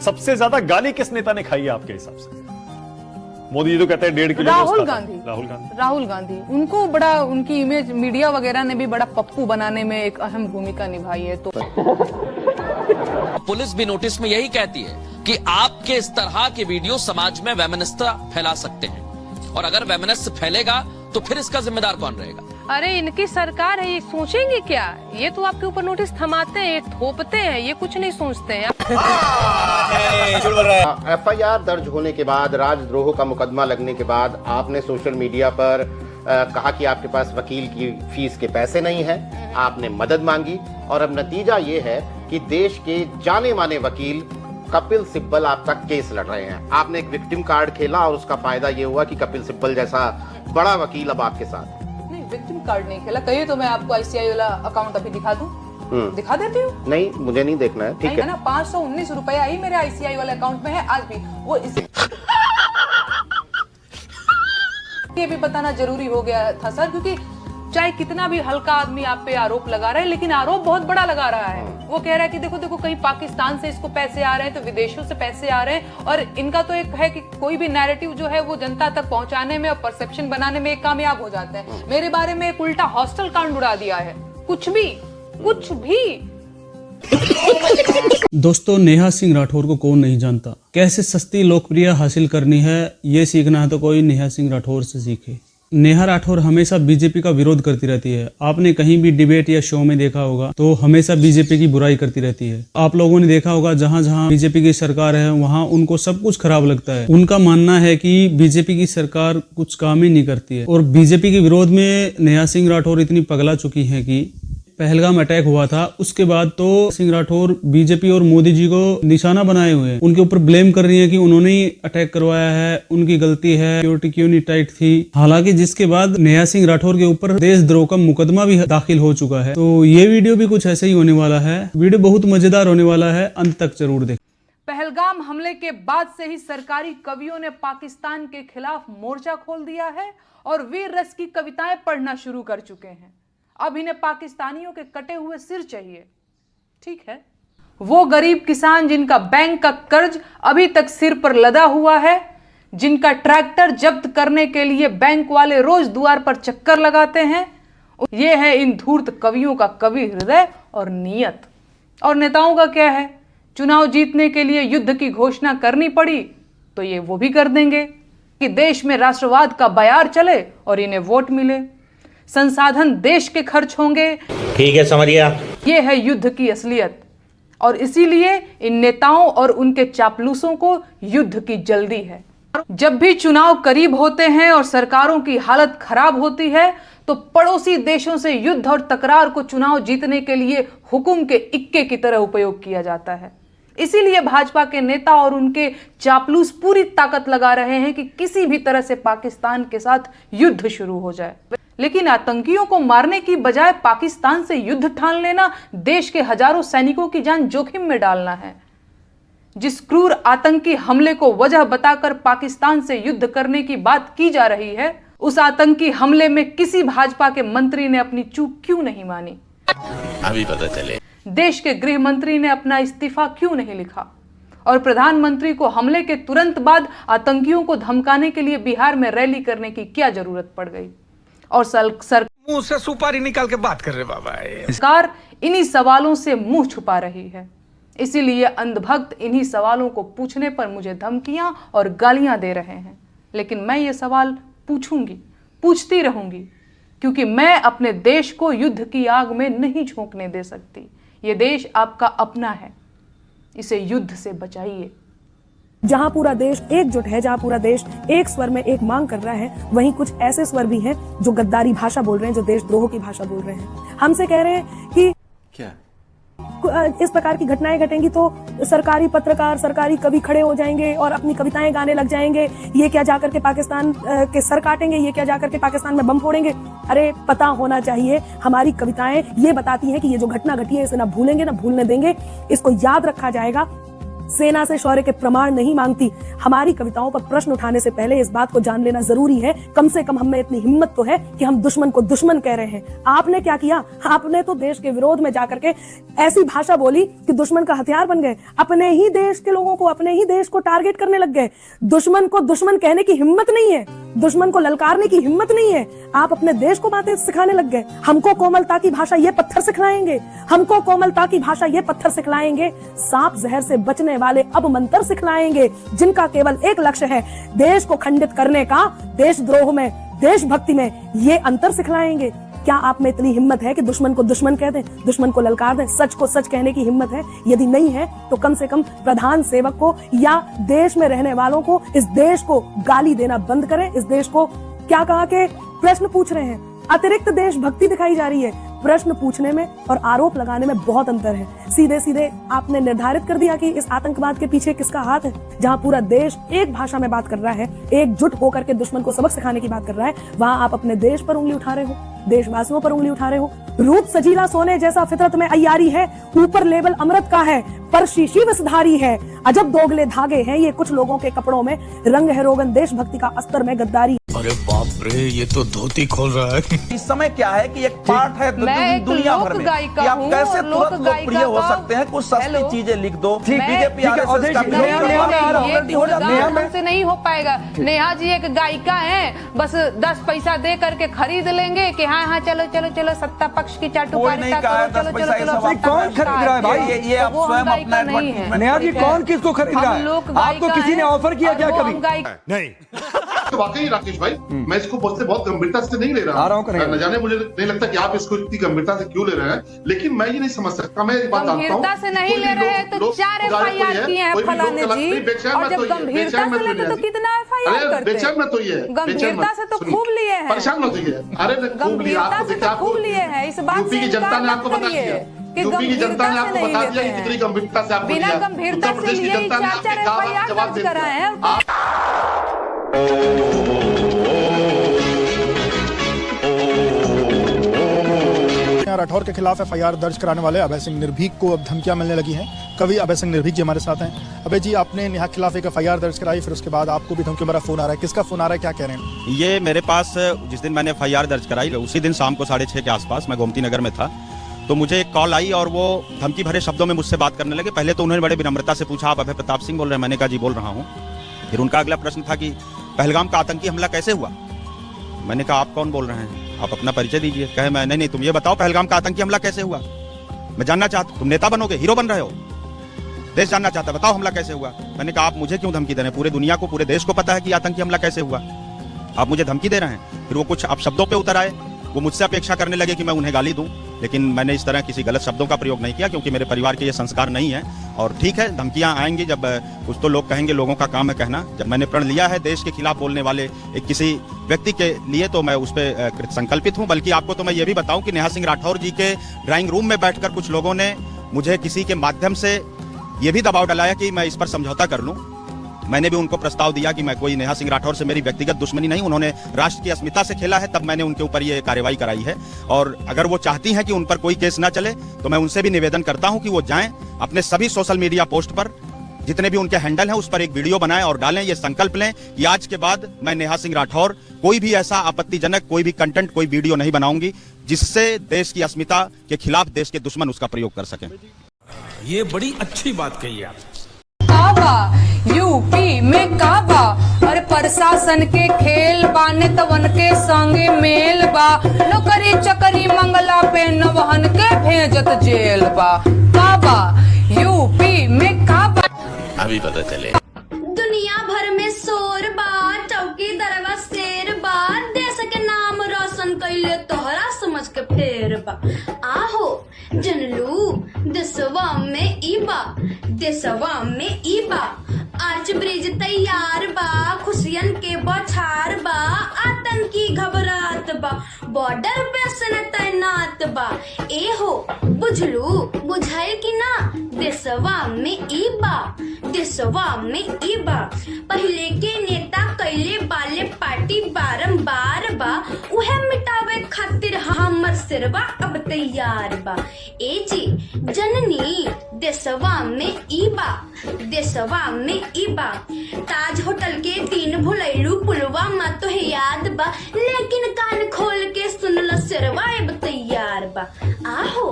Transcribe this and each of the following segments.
सबसे ज्यादा गाली किस नेता ने खाई है आपके हिसाब से? मोदी जी तो कहते हैं 1.5 किलो। राहुल गांधी उनको बड़ा, उनकी इमेज मीडिया वगैरह ने भी बड़ा पप्पू बनाने में एक अहम भूमिका निभाई है। तो पुलिस भी नोटिस में यही कहती है कि आपके इस तरह के वीडियो समाज में वैमनस्यता फैला सकते हैं, और अगर वैमनस्य फैलेगा तो फिर इसका जिम्मेदार कौन रहेगा? अरे इनकी सरकार है, ये सोचेंगे क्या? ये तो आपके ऊपर नोटिस थमाते हैं, ये थोपते हैं, ये कुछ नहीं सोचते हैं। FIR दर्ज होने के बाद, राजद्रोह का मुकदमा लगने के बाद आपने सोशल मीडिया पर कहा कि आपके पास वकील की फीस के पैसे नहीं हैं, आपने मदद मांगी, और अब नतीजा ये है कि देश के जाने माने वकील कपिल सिब्बल आपका केस लड़ रहे हैं। आपने एक विक्टिम कार्ड खेला और उसका फायदा ये हुआ कि कपिल सिब्बल जैसा बड़ा वकील अब आपके साथ। नहीं, विक्टिम कार्ड नहीं खेला। कहिए तो मैं आपको ICI वाला अकाउंट अभी दिखा दूं? दिखा देती हूँ। नहीं, मुझे नहीं देखना है, ठीक है ना। 519 रुपया ही मेरे ICI वाले अकाउंट में है आज भी। वो ये भी बताना जरूरी हो गया था सर, क्योंकि चाहे कितना भी हल्का आदमी आप पे आरोप लगा रहा है, लेकिन आरोप बहुत बड़ा लगा रहा है। वो कह रहा है कि देखो देखो, कहीं पाकिस्तान से इसको पैसे आ रहे हैं, तो विदेशों से पैसे आ रहे हैं, और इनका तो एक है कि कोई भी नैरेटिव जो है वो जनता तक पहुंचाने में और परसेप्शन बनाने में एक कामयाब हो जाते हैं। मेरे बारे में एक उल्टा हॉस्टल कांड उड़ा दिया है। कुछ भी दोस्तों, नेहा सिंह राठौर को कौन नहीं जानता। कैसे सस्ती लोकप्रियता हासिल करनी है, ये सीखना है तो कोई नेहा सिंह राठौर से सीखे। नेहा राठौर हमेशा बीजेपी का विरोध करती रहती है। आपने कहीं भी डिबेट या शो में देखा होगा तो हमेशा बीजेपी की बुराई करती रहती है। आप लोगों ने देखा होगा जहां जहां बीजेपी की सरकार है वहां उनको सब कुछ खराब लगता है। उनका मानना है कि बीजेपी की सरकार कुछ काम ही नहीं करती है, और बीजेपी के विरोध में नेहा सिंह राठौर इतनी पगला चुकी है कि पहलगाम अटैक हुआ था, उसके बाद तो सिंह राठौर बीजेपी और मोदी जी को निशाना बनाए हुए हैं। उनके ऊपर ब्लेम कर रही है कि उन्होंने ही अटैक करवाया है, उनकी गलती है, सिक्योरिटी क्यों नहीं टाइट थी। हालांकि जिसके बाद नेहा सिंह राठौर के ऊपर देशद्रोह का मुकदमा भी दाखिल हो चुका है। तो ये वीडियो भी कुछ ऐसे ही होने वाला है। वीडियो बहुत मजेदार होने वाला है, अंत तक जरूर देखें। पहलगाम हमले के बाद से ही सरकारी कवियों ने पाकिस्तान के खिलाफ मोर्चा खोल दिया है और वीर रस की कविताएं पढ़ना शुरू कर चुके हैं। अब इन्हें पाकिस्तानियों के कटे हुए सिर चाहिए। ठीक है, वो गरीब किसान जिनका बैंक का कर्ज अभी तक सिर पर लदा हुआ है, जिनका ट्रैक्टर जब्त करने के लिए बैंक वाले रोज द्वार पर चक्कर लगाते हैं, ये है इन धूर्त कवियों का कवि हृदय और नियत। और नेताओं का क्या है? चुनाव जीतने के लिए युद्ध की घोषणा करनी पड़ी तो ये वो भी कर देंगे कि देश में राष्ट्रवाद का बयार चले और इन्हें वोट मिले। संसाधन देश के खर्च होंगे। ठीक है, समझिए। ये है युद्ध की असलियत, और इसीलिए इन नेताओं और उनके चापलूसों को युद्ध की जल्दी है। जब भी चुनाव करीब होते हैं और सरकारों की हालत खराब होती है तो पड़ोसी देशों से युद्ध और तकरार को चुनाव जीतने के लिए हुकुम के इक्के की तरह उपयोग किया जाता है। इसीलिए भाजपा के नेता और उनके चापलूस पूरी ताकत लगा रहे हैं कि किसी भी तरह से पाकिस्तान के साथ युद्ध शुरू हो जाए। लेकिन आतंकियों को मारने की बजाय पाकिस्तान से युद्ध ठान लेना देश के हजारों सैनिकों की जान जोखिम में डालना है। जिस क्रूर आतंकी हमले को वजह बताकर पाकिस्तान से युद्ध करने की बात की जा रही है, उस आतंकी हमले में किसी भाजपा के मंत्री ने अपनी चूक क्यों नहीं मानी? अभी पता चले। देश के गृह मंत्री ने अपना इस्तीफा क्यों नहीं लिखा? और प्रधानमंत्री को हमले के तुरंत बाद आतंकियों को धमकाने के लिए बिहार में रैली करने की क्या जरूरत पड़ गई? और मुंह से सुपारी निकाल के बात कर रहे बाबा। सरकार इन्हीं सवालों से मुंह छुपा रही है। इसीलिए अंधभक्त इन्हीं सवालों को पूछने पर मुझे धमकियां और गालियां दे रहे हैं। लेकिन मैं ये सवाल पूछूंगी, पूछती रहूंगी, क्योंकि मैं अपने देश को युद्ध की आग में नहीं झोंकने दे सकती। ये देश आपका अपना है, इसे युद्ध से बचाइए। जहां पूरा देश एकजुट है, जहां पूरा देश एक स्वर में एक मांग कर रहा है, वहीं कुछ ऐसे स्वर भी हैं जो गद्दारी भाषा बोल रहे हैं, जो देशद्रोह की भाषा बोल रहे हैं। हमसे कह रहे हैं कि क्या इस प्रकार की घटनाएं घटेंगी तो सरकारी पत्रकार, सरकारी कवि खड़े हो जाएंगे और अपनी कविताएं गाने लग जाएंगे। ये क्या जाकर के पाकिस्तान के सर काटेंगे, ये क्या जाकर के पाकिस्तान में बम फोड़ेंगे। अरे पता होना चाहिए, हमारी कविताएं ये बताती हैं कि ये जो घटना घटी है इसे ना भूलेंगे, ना भूलने देंगे, इसको याद रखा जाएगा। सेना से शौर्य के प्रमाण नहीं मांगती। हमारी कविताओं पर प्रश्न उठाने से पहले इस बात को जान लेना जरूरी है, कम से कम हमें इतनी हिम्मत तो है कि हम दुश्मन को दुश्मन कह रहे हैं। आपने क्या किया? आपने तो देश के विरोध में जाकर के ऐसी भाषा बोली कि दुश्मन का हथियार बन गए। अपने ही देश के लोगों को, अपने ही देश को टारगेट करने लग गए। दुश्मन को दुश्मन कहने की हिम्मत नहीं है, दुश्मन को ललकारने की हिम्मत नहीं है। आप अपने देश को बातें सिखाने लग गए। हमको कोमलता की भाषा ये पत्थर सिखलाएंगे, हमको कोमलता की भाषा ये पत्थर सिखलाएंगे। सांप जहर से बचने वाले अब मंत्र सिखलाएंगे, जिनका केवल एक लक्ष्य है देश को खंडित करने का। देशद्रोह में, देशभक्ति में ये अंतर सिखलाएंगे। क्या आप में इतनी हिम्मत है कि दुश्मन को दुश्मन कह दें, दुश्मन को ललकार दें? सच को सच कहने की हिम्मत है? यदि नहीं है तो कम से कम प्रधान सेवक को या देश में रहने वालों को इस देश को गाली देना बंद करें। इस देश को क्या कहा कि प्रश्न पूछ रहे हैं, अतिरिक्त देशभक्ति दिखाई जा रही है। प्रश्न पूछने में और आरोप लगाने में बहुत अंतर है। सीधे सीधे आपने निर्धारित कर दिया कि इस आतंकवाद के पीछे किसका हाथ है। जहां पूरा देश एक भाषा में बात कर रहा है, एकजुट होकर के दुश्मन को सबक सिखाने की बात कर रहा है, वहां आप अपने देश पर उंगली उठा रहे हो, देशवासियों पर उंगली उठा रहे हो। रूप सजीला सोने जैसा फितरत में अय्यारी है, ऊपर लेबल अमृत का है पर शीशी विषधारी है। अजब दोगले धागे हैं ये कुछ लोगों के कपड़ों में, रंग है रोगन देशभक्ति का अस्तर में गद्दारी। अरे बाप रे, ये तो धोती खोल रहा है। इस समय क्या है कि एक पार्ट है दुनिया भर में कि आप कैसे तुरंत लोकप्रिय हो सकते हैं। कुछ सस्ती चीजें लिख दो, बीजेपी से नहीं हो पाएगा। नेहा जी एक गायिका है, बस 10 पैसा दे करके खरीद लेंगे कि हाँ हाँ चलो चलो चलो सत्ता पक्ष की चाटुकारिता करो, चलो चलो चलो। कौन खरीद रहा है भाई? ये आप स्वयं अपना नहीं है। नेहा जी कौन किसको खरीद रहा है? आपको किसी ने ऑफर किया क्या कभी? नहीं। तो वाकई राकेश भाई, मैं इसको बहुत गंभीरता से नहीं ले रहा हूँ। न जाने मुझे नहीं लगता कि आप इसको इतनी गंभीरता से क्यों ले रहे हैं, लेकिन मैं ये नहीं समझ सकता। मैं एक बात जानता हूँ, गंभीरता से नहीं ले रहे हैं तो 4 FIR किए हैं फलाने जी, और जब गंभीरता से लेते तो कितना FIR करते हैं? बेचैन मत होइए, गंभीरता से तो खूब लिए हैं, परेशान मत होइए। अरे गंभीरता से तो खूब लिए हैं। इस बात यूपी की जनता ने आपको बता दिया, यूपी की जनता ने आपको बता दिया कि कितनी गंभीरता से आपको बिना गंभीरता से लिए 4 FIR दर्ज कराए हैं। राठौर के खिलाफ FIR दर्ज कराने वाले अभय सिंह निर्भीक को अब धमकियां मिलने लगी हैं। कवि अभय सिंह निर्भीक जी हमारे साथ हैं। अभय जी, आपने नेहा के खिलाफ एक FIR दर्ज कराई, फिर उसके बाद आपको भी धमकी भरा फोन आ रहा है। किसका फोन आ रहा है, क्या कह रहे हैं? ये मेरे पास जिस दिन मैंने FIR दर्ज कराई उसी दिन शाम को 6:30 के आसपास मैं गोमती नगर में था, तो मुझे एक कॉल आई और वो धमकी भरे शब्दों में मुझसे बात करने लगे। पहले तो उन्होंने बड़े विनम्रता से पूछा, आप अभय प्रताप सिंह बोल रहे हैं? मैंने कहा जी बोल रहा हूँ। फिर उनका अगला प्रश्न था कि पहलगाम का आतंकी हमला कैसे हुआ? मैंने कहा आप कौन बोल रहे हैं, आप अपना परिचय दीजिए। कहे मैं नहीं, तुम ये बताओ पहलगाम का आतंकी हमला कैसे हुआ, मैं जानना चाहता हूं। तुम नेता बनोगे, हीरो बन रहे हो, देश जानना चाहता, बताओ हमला कैसे हुआ। मैंने कहा आप मुझे क्यों धमकी दे रहे हैं, पूरे दुनिया को, पूरे देश को पता है कि आतंकी हमला कैसे हुआ, आप मुझे धमकी दे रहे हैं। फिर वो कुछ अब शब्दों पे उतर आए, वो मुझसे अपेक्षा करने लगे कि मैं उन्हें गाली दूं, लेकिन मैंने इस तरह किसी गलत शब्दों का प्रयोग नहीं किया क्योंकि मेरे परिवार के ये संस्कार नहीं है। और ठीक है, धमकियां आएंगी, जब कुछ तो लोग कहेंगे, लोगों का काम है कहना। जब मैंने प्रण लिया है देश के खिलाफ बोलने वाले एक किसी व्यक्ति के लिए, तो मैं उस पर संकल्पित हूं। बल्कि आपको तो मैं ये भी बताऊं कि नेहा सिंह राठौर जी के ड्राइंग रूम में बैठकर कुछ लोगों ने मुझे किसी के माध्यम से ये भी दबाव डाला कि मैं इस पर समझौता कर लूं। मैंने भी उनको प्रस्ताव दिया कि मैं कोई नेहा सिंह राठौर से मेरी व्यक्तिगत दुश्मनी नहीं, उन्होंने राष्ट्र की अस्मिता से खेला है, तब मैंने उनके ऊपर ये कार्रवाई कराई है। और अगर वो चाहती हैं कि उन पर कोई केस ना चले, तो मैं उनसे भी निवेदन करता हूं कि वो जाएं, अपने सभी सोशल मीडिया पोस्ट पर जितने भी उनके हैंडल हैं उस पर एक वीडियो बनाएं और डालें। ये संकल्प लें कि आज के बाद मैं नेहा सिंह राठौर कोई भी ऐसा आपत्तिजनक कोई भी कंटेंट, कोई वीडियो नहीं बनाऊंगी जिससे देश की अस्मिता के खिलाफ देश के दुश्मन उसका प्रयोग कर सकें। ये बड़ी अच्छी बात कही आप। यूपी में काबा और प्रशासन के खेल बा, नेतवन के संगे मेल बा, नौकरी चकरी मंगला पे नवहन के भेजत जेल बा। काबा यूपी में काबा, अभी पता चले। दुनिया भर में शोर बा, चौकी दरवा शेर बा, देश के नाम रोशन कैले तोहरा समझ के फेर बा। आहो जनलू देशवा में ईबा, देशवा में ईबा, आर्च ब्रिज तैयार बा, खुशियन के बौछार बा, आतंकी घबरात बा, बॉर्डर पे सेना तैनात बा। ए हो बुझलू, बुझाए कि ना, देशवा में ईबा, देशवा में ईबा। पहले के नेता कैले बाले पार्टी बारंबार बा उहे मिटावे खातिर हमर सिरवा अब तैयार बा। ए जी जननी देशवा में ई बा ताज होटल के दिन भुलैलू पुलवामा तो याद बा, लेकिन कान खोल के सुनल सिरवा अब तैयार बा। आहो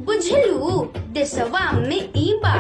बुझलू देशवा में ई बा